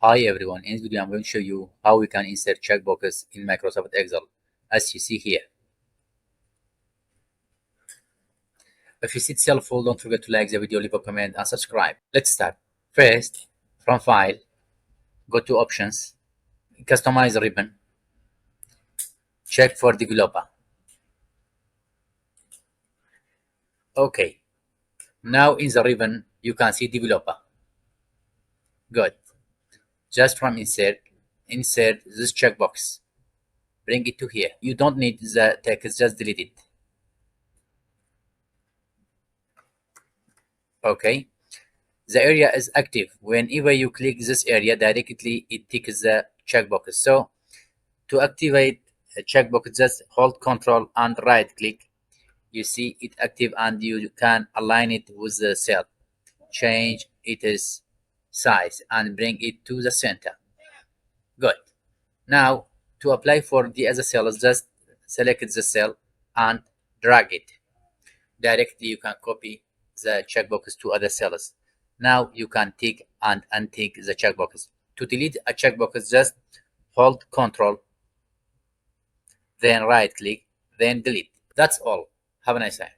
Hi everyone, in this video I'm going to show you how we can insert checkboxes in Microsoft Excel as you see here. If you see it helpful, don't forget to like the video, leave a comment and subscribe. Let's start. First, from File, go to Options, Customize Ribbon, check for Developer. Okay, now in the ribbon you can see Developer. Good. Just from insert this checkbox. Bring it to here. You don't need the text, just delete it. Okay. The area is active. Whenever you click this area directly, it ticks the checkbox. So to activate a checkbox, just hold Control and right click. You see it active and you can align it with the cell. Change its size and bring it to the center. Good. Now to apply for the other cells, just select the cell and drag it. Directly you can copy the checkbox to other cells. Now you can tick and untick the checkbox. To delete a checkbox, just hold Control, then right click, then delete. That's all. Have a nice day.